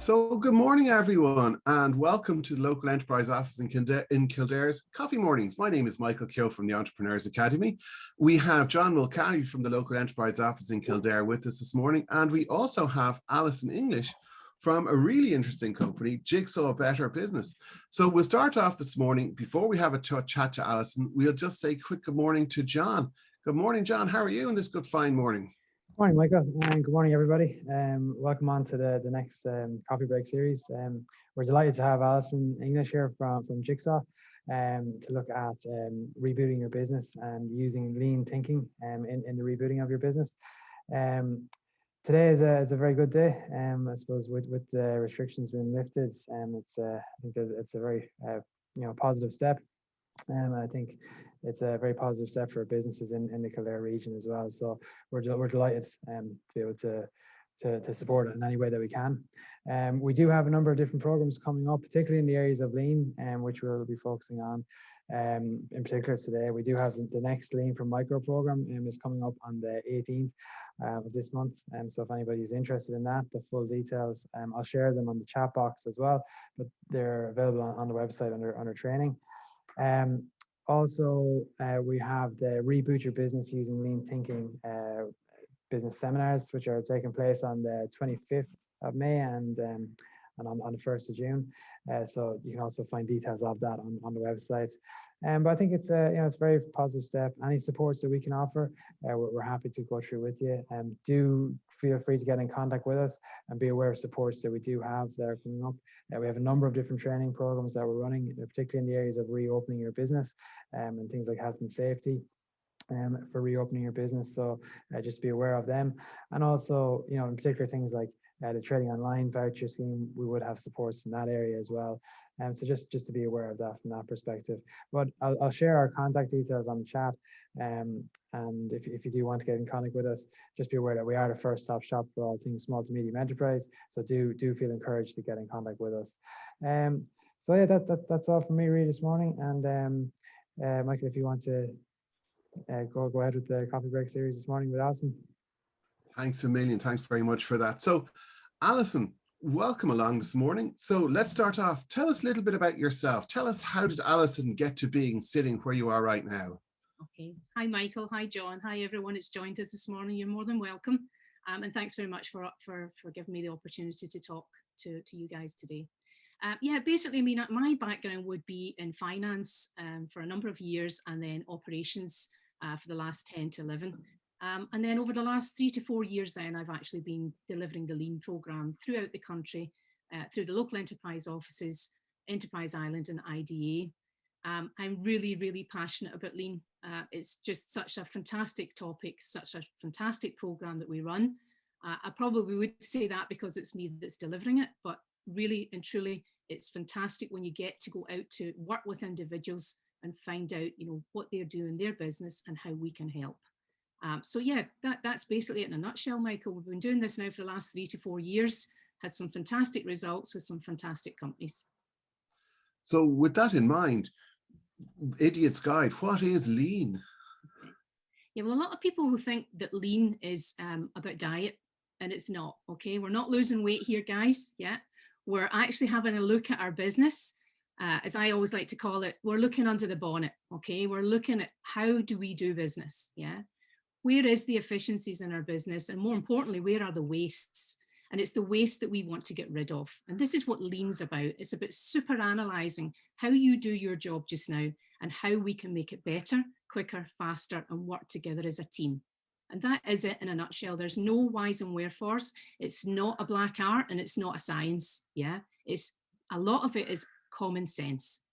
So good morning, everyone, and welcome to the Local Enterprise Office in Kildare's Coffee Mornings. My name is Michael Keogh from the Entrepreneurs Academy. We have John Mulcahy from the Local Enterprise Office in Kildare with us this morning, and we also have Allyson English from a really interesting company, Jigsaw Better Business. So we'll start off this morning. Before we have a chat to Allyson, we'll just say quick good morning to John. Good morning, John. How are you on this good, fine morning? Good morning, Michael, and good morning, everybody. Welcome on to the next coffee break series. We're delighted to have Allyson English here from Jigsaw to look at rebooting your business and using lean thinking in the rebooting of your business. Today is a very good day. I suppose with the restrictions being lifted, I think it's a very positive step. I think it's a very positive step for businesses in the Kildare region as well. So we're delighted to be able to support it in any way that we can. We do have a number of different programs coming up, particularly in the areas of lean, which we'll be focusing on. In particular today, we do have the next Lean for Micro program is coming up on the 18th of this month. So if anybody's interested in that, the full details, I'll share them on the chat box as well, but they're available on the website under training. Also, we have the Reboot Your Business Using Lean Thinking business seminars, which are taking place on the 25th of May and on the 1st of June. So you can also find details of that on the website. But I think it's it's a very positive step. Any supports that we can offer, we're happy to go through with you. Do feel free to get in contact with us and be aware of supports that we do have that are coming up. We have a number of different training programs that we're running, particularly in the areas of reopening your business and things like health and safety for reopening your business. So just be aware of them. And also, in particular things like the trading online voucher scheme, we would have supports in that area as well. So just to be aware of that from that perspective. But I'll share our contact details on the chat. And if you do want to get in contact with us, just be aware that we are the first stop shop for all things small to medium enterprise. So do feel encouraged to get in contact with us. So yeah, that's all from me really this morning. And Michael, if you want to go ahead with the coffee break series this morning with Allyson. Thanks a million. Thanks very much for that. So Allyson, welcome along this morning. So let's start off. Tell us a little bit about yourself. Tell us, how did Allyson get to sitting where you are right now? Okay. Hi, Michael. Hi, John. Hi, everyone that's joined us this morning. You're more than welcome. And thanks very much for giving me the opportunity to talk to you guys today. Yeah, basically, I mean, my background would be in finance for a number of years, and then operations for the last 10 to 11. And then over the last 3 to 4 years, then I've actually been delivering the Lean program throughout the country, through the local enterprise offices, Enterprise Island and IDA. I'm really, really passionate about Lean. It's just such a fantastic topic, such a fantastic program that we run. I probably would say that because it's me that's delivering it, but really and truly, it's fantastic when you get to go out to work with individuals and find out, what they're doing in their business and how we can help. So yeah, that's basically it in a nutshell, Michael. We've been doing this now for the last 3 to 4 years, had some fantastic results with some fantastic companies. So with that in mind, Idiot's Guide, what is Lean? Yeah, well, a lot of people who think that Lean is about diet, and it's not, okay? We're not losing weight here, guys, yeah? We're actually having a look at our business. As I always like to call it, we're looking under the bonnet, okay? We're looking at how do we do business, yeah? Where is the efficiencies in our business? And more importantly, where are the wastes? And it's the waste that we want to get rid of. And this is what Lean's about. It's about super analyzing how you do your job just now and how we can make it better, quicker, faster, and work together as a team. And that is it in a nutshell. There's no whys and wherefores. It's not a black art and it's not a science. Yeah, a lot of it is common sense.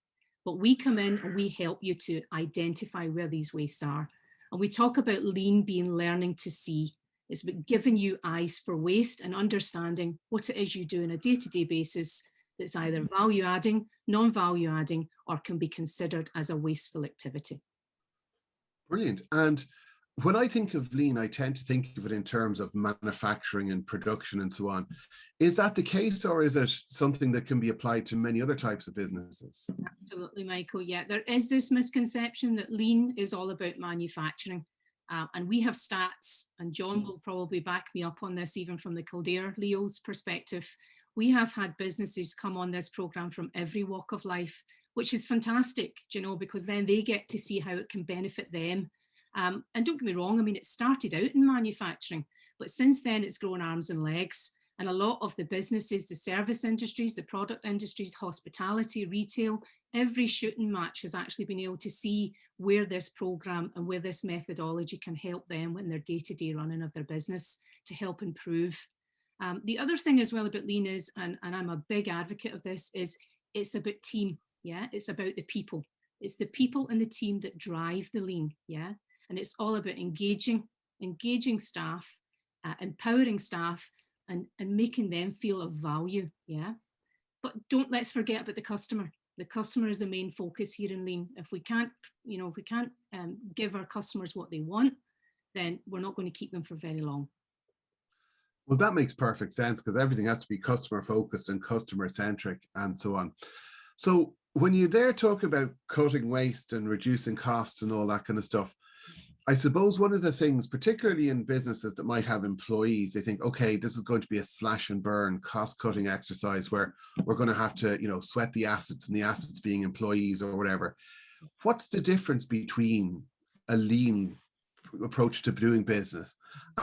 But we come in and we help you to identify where these wastes are. And we talk about Lean being learning to see. It's about giving you eyes for waste and understanding what it is you do on a day-to-day basis that's either value adding, non-value adding, or can be considered as a wasteful activity. Brilliant. And when I think of Lean, I tend to think of it in terms of manufacturing and production and so on. Is that the case, or is it something that can be applied to many other types of businesses? Absolutely, Michael. Yeah, there is this misconception that Lean is all about manufacturing. And we have stats, and John will probably back me up on this, even from the Kildare Leo's perspective. We have had businesses come on this program from every walk of life, which is fantastic, you know, because then they get to see how it can benefit them. And don't get me wrong, I mean, it started out in manufacturing, but since then it's grown arms and legs. And a lot of the businesses, the service industries, the product industries, hospitality, retail, every shooting match has actually been able to see where this program and where this methodology can help them in their day-to-day running of their business to help improve. The other thing as well about lean is, and I'm a big advocate of this, is it's about team. Yeah, it's about the people. It's the people and the team that drive the lean. Yeah, and it's all about engaging staff, empowering staff, and making them feel of value. Yeah, but let's forget about the customer. The customer is the main focus here in lean. If we can't, you know, if we can't give our customers what they want, then we're not going to keep them for very long. Well, that makes perfect sense, because everything has to be customer focused and customer centric and so on. So when you there talk about cutting waste and reducing costs and all that kind of stuff, I suppose one of the things, particularly in businesses that might have employees, they think, okay, this is going to be a slash and burn cost cutting exercise where we're going to have to, you know, sweat the assets, and the assets being employees or whatever. What's the difference between a lean approach to doing business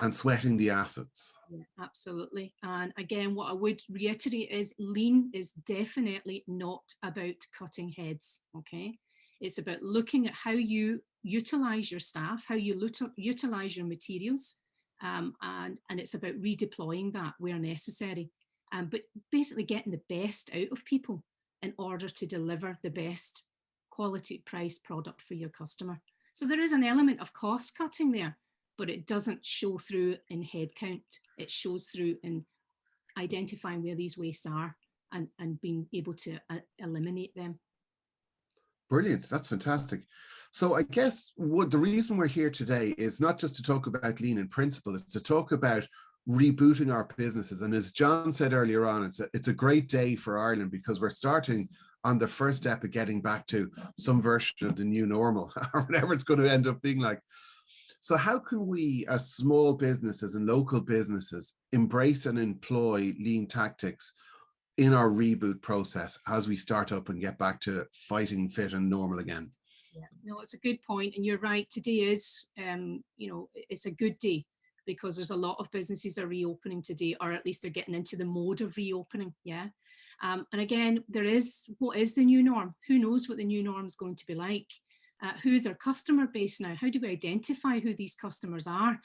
and sweating the assets? Yeah, absolutely. And again, what I would reiterate is lean is definitely not about cutting heads. Okay. It's about looking at how you utilize your staff, how you utilize your materials, and it's about redeploying that where necessary. But basically getting the best out of people in order to deliver the best quality price product for your customer. So there is an element of cost cutting there, but it doesn't show through in headcount. It shows through in identifying where these wastes are and being able to eliminate them. Brilliant. That's fantastic. So I guess the reason we're here today is not just to talk about lean in principle, it's to talk about rebooting our businesses. And as John said earlier on, it's a great day for Ireland, because we're starting on the first step of getting back to some version of the new normal or whatever it's going to end up being like. So how can we, as small businesses and local businesses, embrace and employ lean tactics in our reboot process as we start up and get back to fighting fit and normal again? Yeah, no, it's a good point, and you're right. Today is, you know, it's a good day because there's a lot of businesses are reopening today, or at least they're getting into the mode of reopening. Yeah, and again, what is the new norm? Who knows what the new norm is going to be like? Who is our customer base now? How do we identify who these customers are?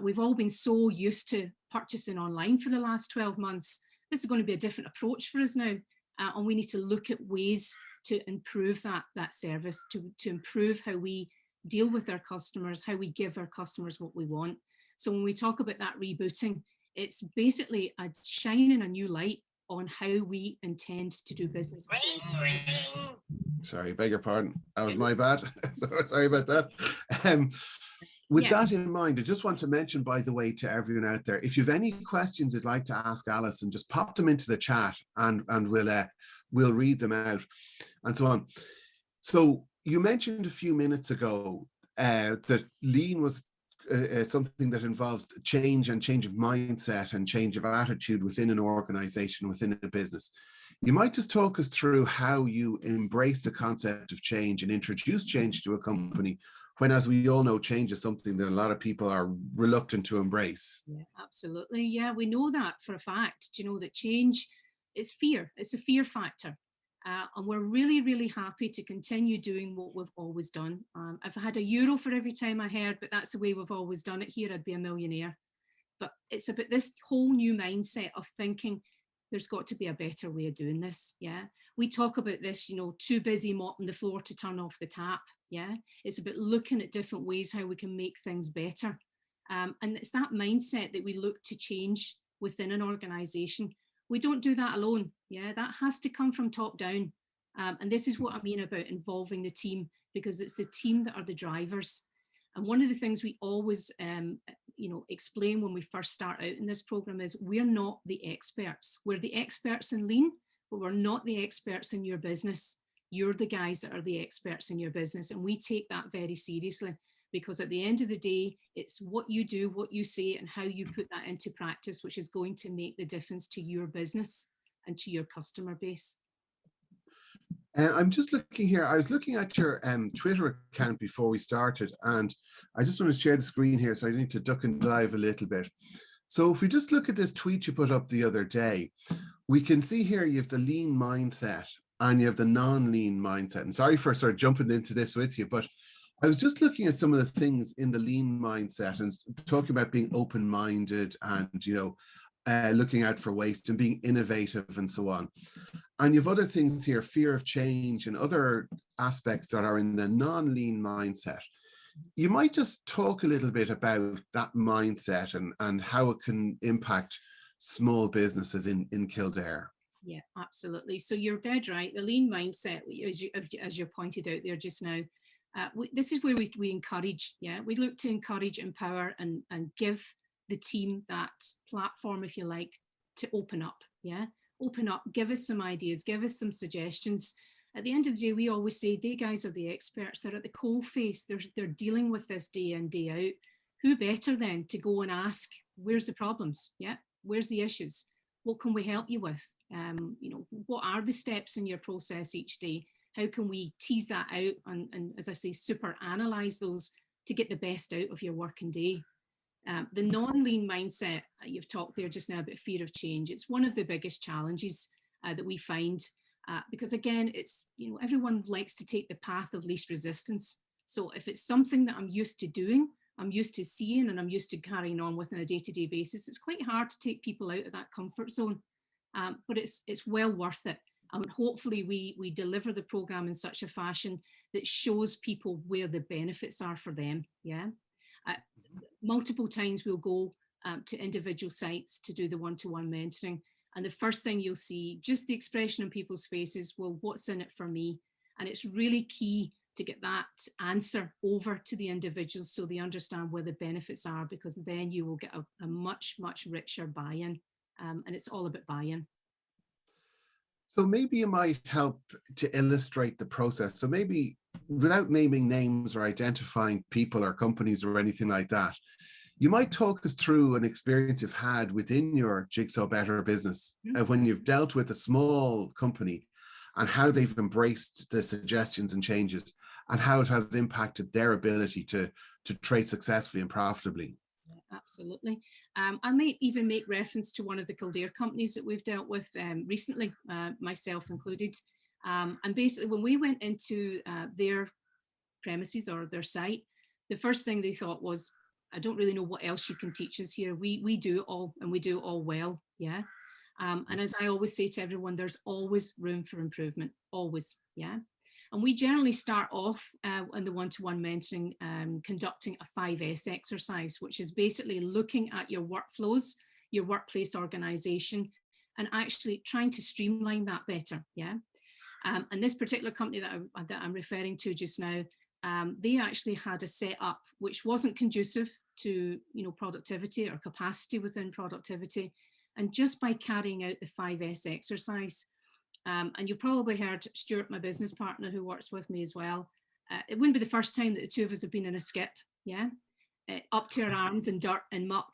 We've all been so used to purchasing online for the last 12 months. This is going to be a different approach for us now, and we need to look at ways to improve that service, to improve how we deal with our customers, how we give our customers what we want. So when we talk about that rebooting, it's basically a shining a new light on how we intend to do business. Sorry, beg your pardon. That was my bad. Sorry about that. With that in mind, I just want to mention, by the way, to everyone out there, if you have any questions you'd like to ask Allyson, just pop them into the chat and we'll read them out and so on. So you mentioned a few minutes ago that lean was something that involves change and change of mindset and change of attitude within an organization, within a business. You might just talk us through how you embrace the concept of change and introduce change to a company when, as we all know, change is something that a lot of people are reluctant to embrace. Yeah, absolutely. Yeah, we know that for a fact. Do you know that change is fear? It's a fear factor. And we're really, really happy to continue doing what we've always done. If I had €1 for every time I heard, but that's the way we've always done it here, I'd be a millionaire. But it's about this whole new mindset of thinking there's got to be a better way of doing this. Yeah, we talk about this, you know, too busy mopping the floor to turn off the tap. Yeah, it's about looking at different ways how we can make things better. And it's that mindset that we look to change within an organization. We don't do that alone. Yeah, that has to come from top down. And this is what I mean about involving the team, because it's the team that are the drivers. And one of the things we always, you know, explain when we first start out in this program is we're not the experts. We're the experts in lean, but we're not the experts in your business. You're the guys that are the experts in your business. And we take that very seriously, because at the end of the day, it's what you do, what you say, and how you put that into practice, which is going to make the difference to your business. and to your customer base. I'm just looking here. I was looking at your Twitter account before we started, and I just want to share the screen here, so I need to duck and dive a little bit. So if we just look at this tweet you put up the other day, we can see here you have the lean mindset and you have the non-lean mindset. And sorry for sort of jumping into this with you, but I was just looking at some of the things in the lean mindset and talking about being open-minded and, looking out for waste and being innovative and so on. And you have other things here, fear of change and other aspects that are in the non-lean mindset. You might just talk a little bit about that mindset and how it can impact small businesses in Kildare. Yeah, absolutely. So you're dead right. The lean mindset, as you pointed out there just now, this is where we encourage, we look to encourage, empower, and give the team that platform, if you like, to open up, open up, give us some ideas, give us some suggestions. At the end of the day, we always say, they guys are the experts, they're at the coalface, they're dealing with this day in, day out. Who better then to go and ask, where's the problems? Where's the issues? What can we help you with? What are the steps in your process each day? How can we tease that out and as I say, super analyze those to get the best out of your working day? The non-lean mindset, you've talked there just now about fear of change. It's one of the biggest challenges that we find because again, it's, everyone likes to take the path of least resistance. So if it's something that I'm used to doing, I'm used to seeing, and I'm used to carrying on with on a day-to-day basis, it's quite hard to take people out of that comfort zone, but it's well worth it. And hopefully we deliver the program in such a fashion that shows people where the benefits are for them. Multiple times we'll go to individual sites to do the one-to-one mentoring. And the first thing you'll see, just the expression on people's faces, well, what's in it for me? And it's really key to get that answer over to the individuals so they understand where the benefits are, because then you will get a much, much richer buy-in. And it's all about buy-in. So maybe you might help to illustrate the process. So maybe without naming names or identifying people or companies or anything like that, you might talk us through an experience you've had within your Jigsaw Better business when you've dealt with a small company and how they've embraced the suggestions and changes and how it has impacted their ability to trade successfully and profitably. Absolutely. I might even make reference to one of the Kildare companies that we've dealt with recently, myself included. And basically when we went into their premises or their site, the first thing they thought was, I don't really know what else you can teach us here. We do it all, and we do it all well. And as I always say to everyone, there's always room for improvement, always. And we generally start off in the one-to-one mentoring, conducting a 5S exercise, which is basically looking at your workflows, your workplace organization, and actually trying to streamline that better. And this particular company that I'm referring to just now, they actually had a setup which wasn't conducive to productivity or capacity within productivity. And just by carrying out the 5S exercise, and you probably heard Stuart, my business partner who works with me as well, it wouldn't be the first time that the two of us have been in a skip, up to our arms in dirt and muck,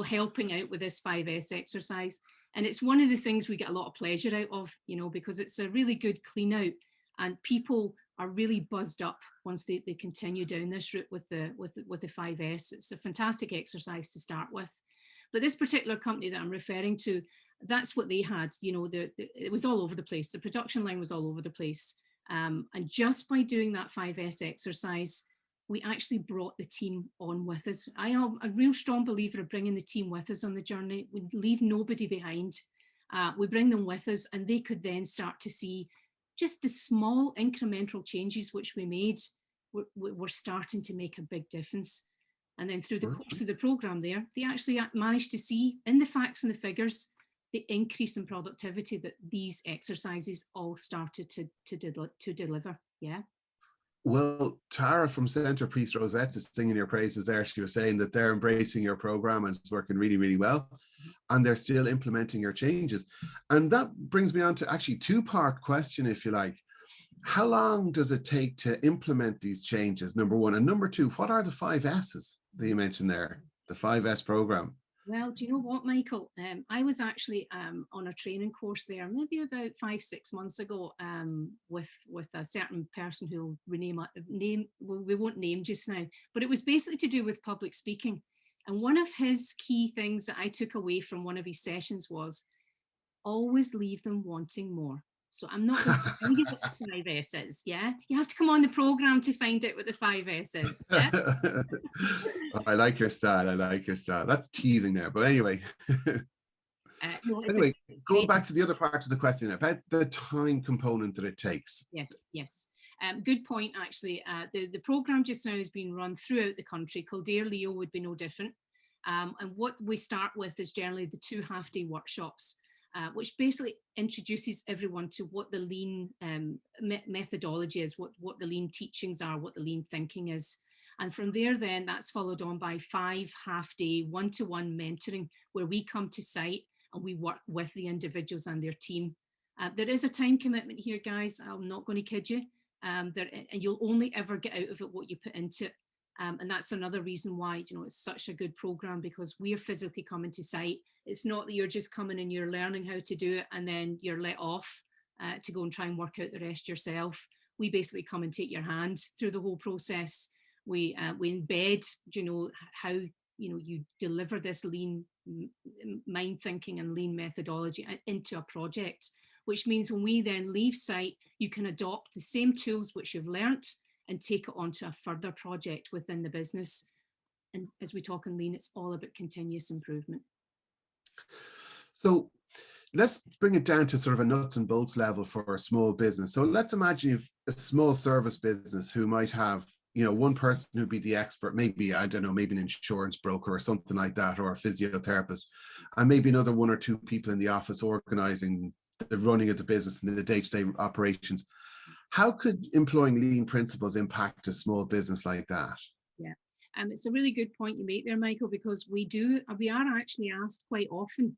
helping out with this 5S exercise. And it's one of the things we get a lot of pleasure out of, because it's a really good clean out, and people are really buzzed up once they continue down this route with the 5S. It's a fantastic exercise to start with. But this particular company that I'm referring to, that's what they had. It was all over the place. The production line was all over the place. And just by doing that 5S exercise, we actually brought the team on with us. I am a real strong believer of bringing the team with us on the journey. We leave nobody behind. We bring them with us, and they could then start to see just the small incremental changes which we made were starting to make a big difference. And then through the course of the program there, they actually managed to see in the facts and the figures the increase in productivity that these exercises all started to deliver. Well, Tara from Centrepiece Rosette is singing your praises there. She was saying that they're embracing your program and it's working really, really well. And they're still implementing your changes. And that brings me on to actually two-part question, if you like. How long does it take to implement these changes, number one? And number two, what are the 5 S's that you mentioned there, the 5S program? Well, do you know what, Michael? I was actually on a training course there, maybe about 5, 6 months ago, with a certain person who will name. Well, we won't name just now, but it was basically to do with public speaking. And one of his key things that I took away from one of his sessions was always leave them wanting more. So I'm not going to tell you what the 5S is. Yeah, you have to come on the program to find out what the 5S is. Yeah. Oh, I like your style. I like your style. That's teasing there, but anyway. No, So anyway, going back to the other part of the question about the time component that it takes. Yes, yes. Good point, actually. The programme just now has been run throughout the country. Kildare Leo would be no different. And what we start with is generally the 2 half-day workshops, which basically introduces everyone to what the lean methodology is, what the lean teachings are, what the lean thinking is. And from there, then that's followed on by 5 half-day one-to-one mentoring, where we come to site and we work with the individuals and their team. There is a time commitment here, guys. I'm not going to kid you. And you'll only ever get out of it what you put into it. And that's another reason why, you know, it's such a good program, because we're physically coming to site. It's not that you're just coming and you're learning how to do it and then you're let off to go and try and work out the rest yourself. We basically come and take your hand through the whole process. We embed, you know, how, you know, you deliver this lean mind thinking and lean methodology into a project, which means when we then leave site, you can adopt the same tools which you've learnt and take it onto a further project within the business. And as we talk in lean, it's all about continuous improvement. So let's bring it down to sort of a nuts and bolts level for a small business. So let's imagine you've a small service business who might have, you know, one person who'd be the expert, maybe, I don't know, maybe an insurance broker or something like that, or a physiotherapist, and maybe another 1 or 2 people in the office organizing the running of the business and the day-to-day operations. How could employing lean principles impact a small business like that? Yeah, it's a really good point you make there, Michael, because we are actually asked quite often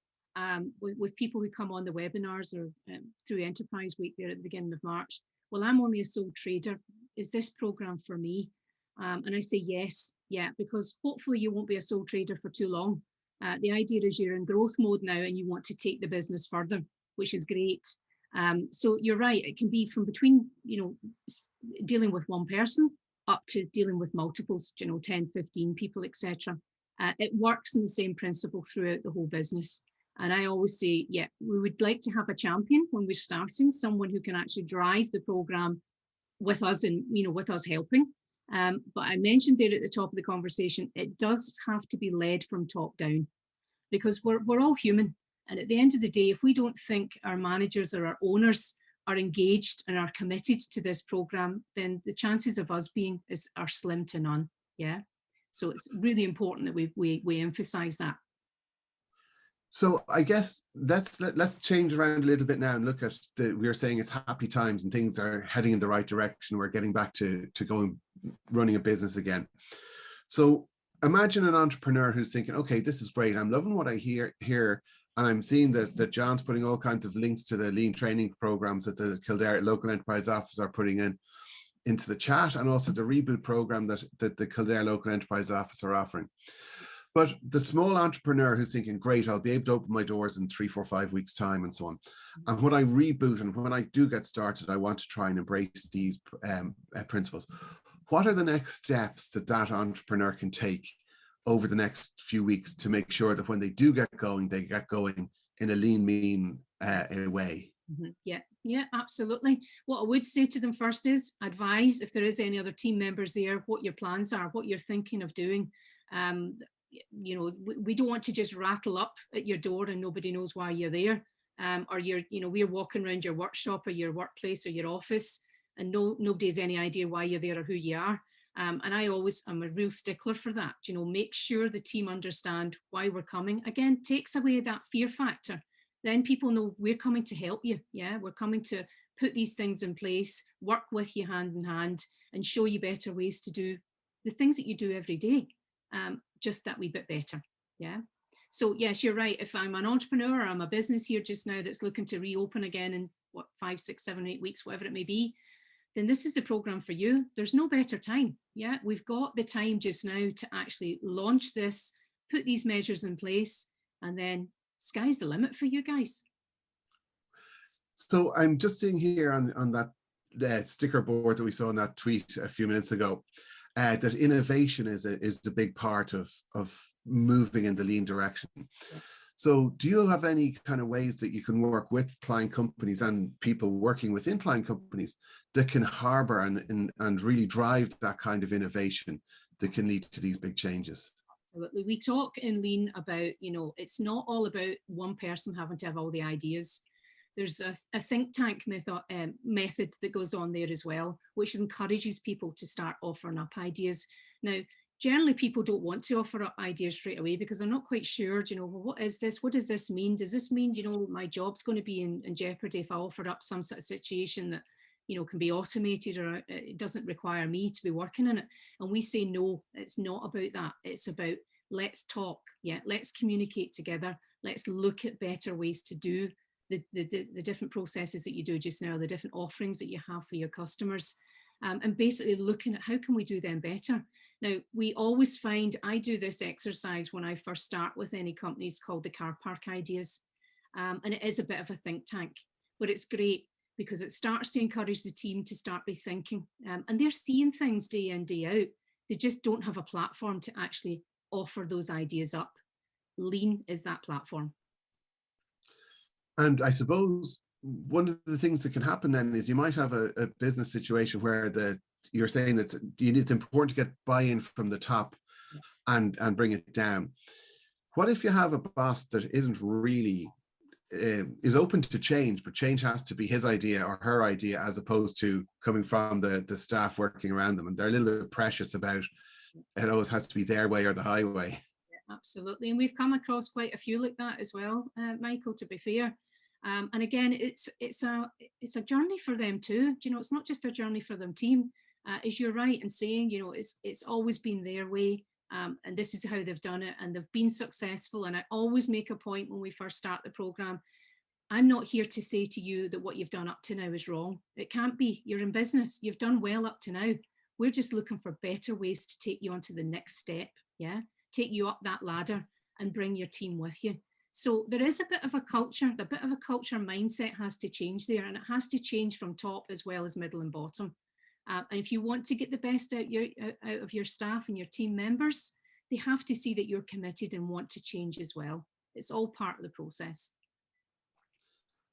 with people who come on the webinars or through Enterprise Week there at the beginning of March. Well, I'm only a sole trader. Is this program for me? And I say yes, yeah, because hopefully you won't be a sole trader for too long. The idea is you're in growth mode now and you want to take the business further, which is great. So you're right, it can be from between, you know, dealing with one person up to dealing with multiples, you know, 10, 15 people, etc. It works in the same principle throughout the whole business. And I always say, yeah, we would like to have a champion when we're starting, someone who can actually drive the program with us and, you know, with us helping. But I mentioned there at the top of the conversation, it does have to be led from top down, because we're all human. And at the end of the day, if we don't think our managers or our owners are engaged and are committed to this program, then the chances of us being are slim to none. Yeah. So it's really important that we emphasize that. So I guess let's change around a little bit now and look at we were saying it's happy times and things are heading in the right direction. We're getting back to going running a business again. So imagine an entrepreneur who's thinking, okay, this is great. I'm loving what I hear here. And I'm seeing that John's putting all kinds of links to the lean training programs that the Kildare Local Enterprise Office are putting into the chat, and also the reboot program that the Kildare Local Enterprise Office are offering. But the small entrepreneur who's thinking, great, I'll be able to open my doors in 3, 4, 5 weeks' time and so on. And when I reboot and when I do get started, I want to try and embrace these principles. What are the next steps that entrepreneur can take over the next few weeks to make sure that when they do get going, they get going in a lean, mean way? Mm-hmm. Yeah, absolutely. What I would say to them first is advise, if there is any other team members there, what your plans are, what you're thinking of doing. You know, we don't want to just rattle up at your door and nobody knows why you're there. Or we're walking around your workshop or your workplace or your office and nobody has any idea why you're there or who you are. And I'm a real stickler for that. You know, make sure the team understand why we're coming. Again, takes away that fear factor. Then people know we're coming to help you. Yeah, we're coming to put these things in place, work with you hand in hand, and show you better ways to do the things that you do every day. Just that wee bit better. Yeah. So yes, you're right. If I'm an entrepreneur or I'm a business here just now that's looking to reopen again in 5, 6, 7, 8 weeks, whatever it may be, then this is the program for you. There's no better time. Yeah, we've got the time just now to actually launch this, put these measures in place, and then sky's the limit for you guys. So I'm just seeing here on that sticker board that we saw in that tweet a few minutes ago, that innovation is a big part of moving in the lean direction. Yeah. So do you have any kind of ways that you can work with client companies and people working within client companies that can harbor and really drive that kind of innovation that can lead to these big changes? Absolutely. We talk in lean about, it's not all about one person having to have all the ideas. There's a think tank method that goes on there as well, which encourages people to start offering up ideas. Now, generally people don't want to offer up ideas straight away because they're not quite sure, well, what is this? What does this mean? Does this mean, my job's going to be in jeopardy if I offer up some sort of situation that, can be automated, or it doesn't require me to be working in it? And we say, no, it's not about that. It's about, let's talk. Yeah, let's communicate together. Let's look at better ways to do the different processes that you do just now, the different offerings that you have for your customers, and basically looking at how can we do them better. Now, we always find, I do this exercise when I first start with any companies called the car park ideas, and it is a bit of a think tank, but it's great because it starts to encourage the team to start by thinking, and they're seeing things day in, day out. They just don't have a platform to actually offer those ideas up. Lean is that platform. And I suppose one of the things that can happen then is you might have a business situation where you're saying that it's important to get buy-in from the top and bring it down. What if you have a boss that isn't really is open to change, but change has to be his idea or her idea as opposed to coming from the staff working around them, and they're a little bit precious about it always has to be their way or the highway? Absolutely, and we've come across quite a few like that as well, Michael, to be fair. And again, it's a journey for them too. It's not just a journey for them team. As you're right in saying, it's always been their way, and this is how they've done it, and they've been successful. And I always make a point when we first start the program, I'm not here to say to you that what you've done up to now is wrong. It can't be. You're in business. You've done well up to now. We're just looking for better ways to take you on to the next step. Yeah, take you up that ladder and bring your team with you. So there is a bit of a culture mindset has to change there, and it has to change from top as well as middle and bottom. And if you want to get the best out of your staff and your team members, they have to see that you're committed and want to change as well. It's all part of the process.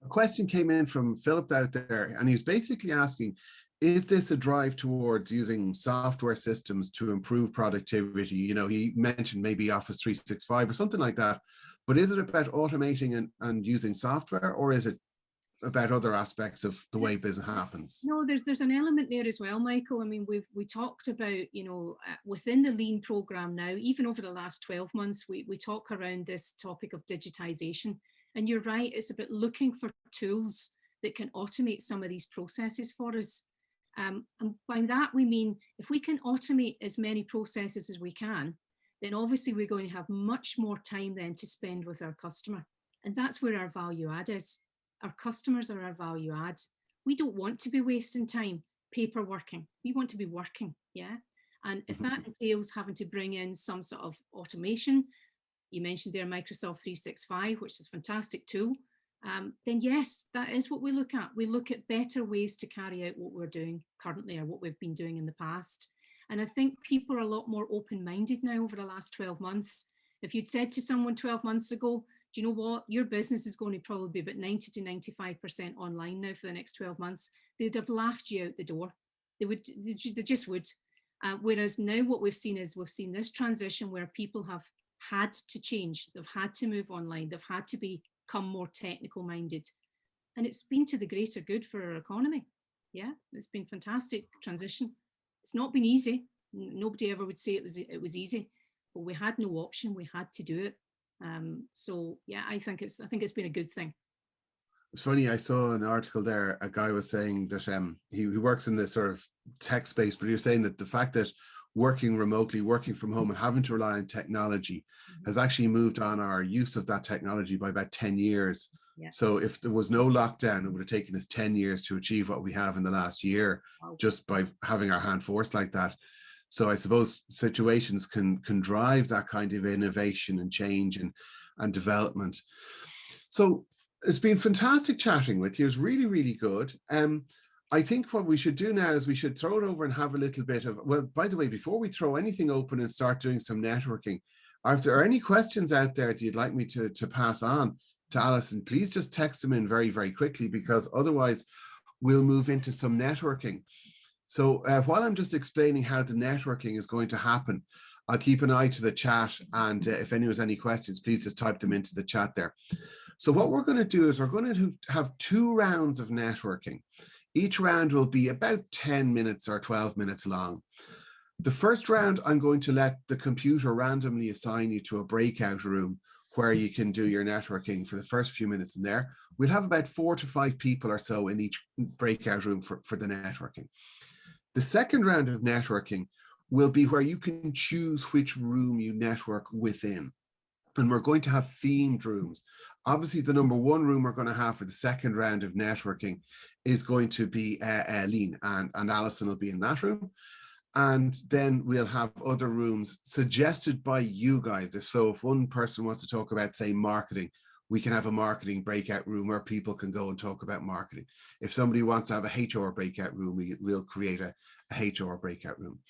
A question came in from Philip out there, and he's basically asking, is this a drive towards using software systems to improve productivity? He mentioned maybe Office 365 or something like that, but is it about automating and using software, or is it about other aspects of the way business happens? No, there's an element there as well, Michael. I mean, we talked about, within the Lean program now, even over the last 12 months, we talk around this topic of digitization. And you're right, it's about looking for tools that can automate some of these processes for us. And by that, we mean if we can automate as many processes as we can, then obviously we're going to have much more time then to spend with our customer. And that's where our value add is. Our customers are our value add. We don't want to be wasting time paper working. We want to be working, yeah? And if that entails having to bring in some sort of automation, you mentioned there Microsoft 365, which is a fantastic tool, then yes, that is what we look at. We look at better ways to carry out what we're doing currently or what we've been doing in the past. And I think people are a lot more open-minded now over the last 12 months. If you'd said to someone 12 months ago, do you know what, your business is going to probably be about 90 to 95% online now for the next 12 months, they'd have laughed you out the door. They just would. Whereas now what we've seen is we've seen this transition where people have had to change. They've had to move online. They've had to become more technical minded. And it's been to the greater good for our economy. Yeah, it's been fantastic transition. It's not been easy. Nobody ever would say it was easy, but we had no option. We had to do it. So yeah, I think it's been a good thing. It's funny, I saw an article there, a guy was saying that he works in this sort of tech space, but he was saying that the fact that working remotely, working from home and having to rely on technology has actually moved on our use of that technology by about 10 years. Yeah. So if there was no lockdown, it would have taken us 10 years to achieve what we have in the last year, just by having our hand forced like that. So I suppose situations can drive that kind of innovation and change and development. So it's been fantastic chatting with you. It's really, really good. I think what we should do now is we should throw it over and have a little bit of, well, by the way, before we throw anything open and start doing some networking, if there are any questions out there that you'd like me to pass on to Allyson, please just text them in very, very quickly, because otherwise we'll move into some networking. So while I'm just explaining how the networking is going to happen, I'll keep an eye to the chat, and if anyone has any questions, please just type them into the chat there. So what we're going to do is we're going to have 2 rounds of networking. Each round will be about 10 minutes or 12 minutes long. The first round, I'm going to let the computer randomly assign you to a breakout room where you can do your networking for the first few minutes in there. We'll have about 4 to 5 people or so in each breakout room for the networking. The second round of networking will be where you can choose which room you network within. And we're going to have themed rooms. Obviously, the number 1 room we're going to have for the second round of networking is going to be Lean, and Allyson will be in that room. And then we'll have other rooms suggested by you guys. If one person wants to talk about, say, marketing, we can have a marketing breakout room where people can go and talk about marketing. If somebody wants to have a HR breakout room, we'll create a HR breakout room.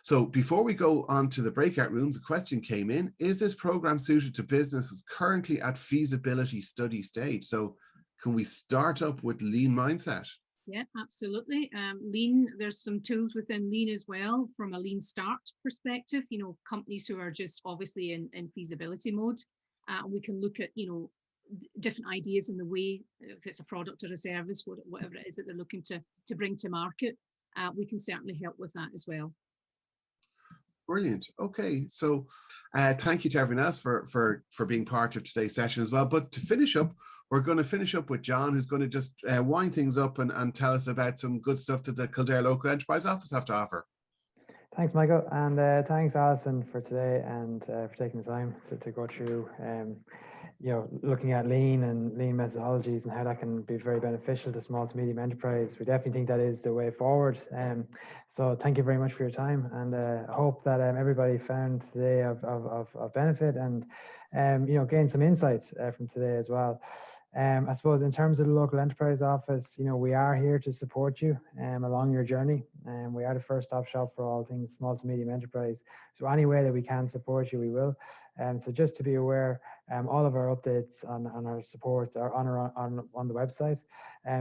So before we go on to the breakout rooms, a question came in: is this program suited to businesses currently at feasibility study stage? So can we start up with Lean Mindset? Yeah, absolutely. Lean, there's some tools within Lean as well from a Lean Start perspective, companies who are just obviously in feasibility mode. We can look at, different ideas in the way, if it's a product or a service, whatever it is that they're looking to bring to market. We can certainly help with that as well. Brilliant. Okay, so thank you to everyone else for being part of today's session as well. But to finish up, we're going to finish up with John, who's going to just wind things up and tell us about some good stuff that the Kildare Local Enterprise Office have to offer. Thanks, Michael, and thanks, Allyson, for today and for taking the time to go through, looking at lean and lean methodologies and how that can be very beneficial to small to medium enterprise. We definitely think that is the way forward. So thank you very much for your time, and I hope that everybody found today of benefit and gain some insight from today as well. I suppose in terms of the local enterprise office, we are here to support you along your journey, and we are the first stop shop for all things small to medium enterprise. So any way that we can support you, we will. So just to be aware, all of our updates on our supports are on the website.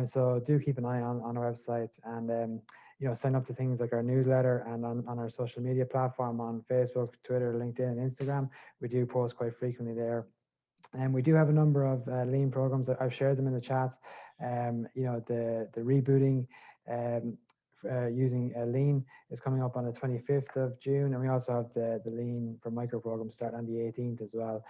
So do keep an eye on our website, and sign up to things like our newsletter and on our social media platform on Facebook, Twitter, LinkedIn, and Instagram. We do post quite frequently there. And we do have a number of lean programs. I've shared them in the chat. The rebooting using lean is coming up on the 25th of June, and we also have the lean for micro program start on the 18th as well.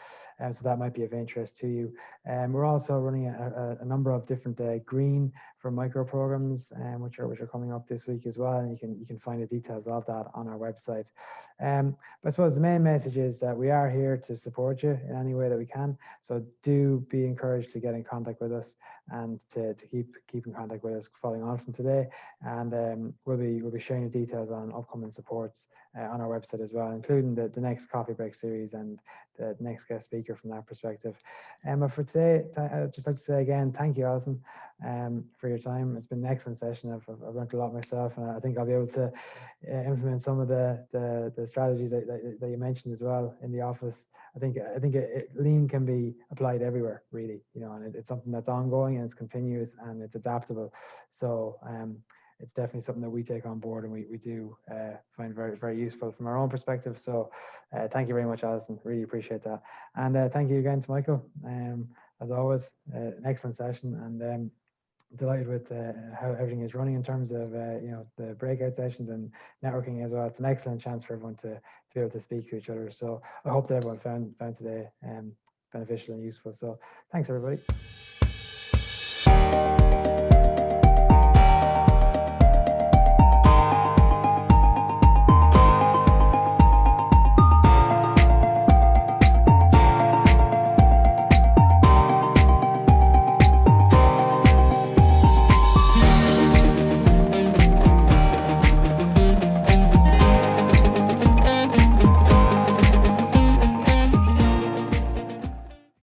So that might be of interest to you. We're also running a number of different green for micro programs, which are coming up this week as well, and you can find the details of that on our website. But I suppose the main message is that we are here to support you in any way that we can. So do be encouraged to get in contact with us and to keep in contact with us following on from today. And we'll be sharing the details on upcoming supports on our website as well, including the next coffee break series and the next guest speaker from that perspective. But for today, I'd just like to say again, thank you, Allyson, for your time. It's been an excellent session. I've learned a lot myself, and I think I'll be able to implement some of the strategies that you mentioned as well in the office. I think lean can be applied everywhere, really, and it's something that's ongoing and it's continuous and it's adaptable. So it's definitely something that we take on board, and we do find very, very useful from our own perspective. So thank you very much, Allyson. Really appreciate that. And thank you again to Michael. As always, an excellent session, and delighted with how everything is running in terms of the breakout sessions and networking as well. It's an excellent chance for everyone to be able to speak to each other. So I hope that everyone found today beneficial and useful. So thanks, everybody.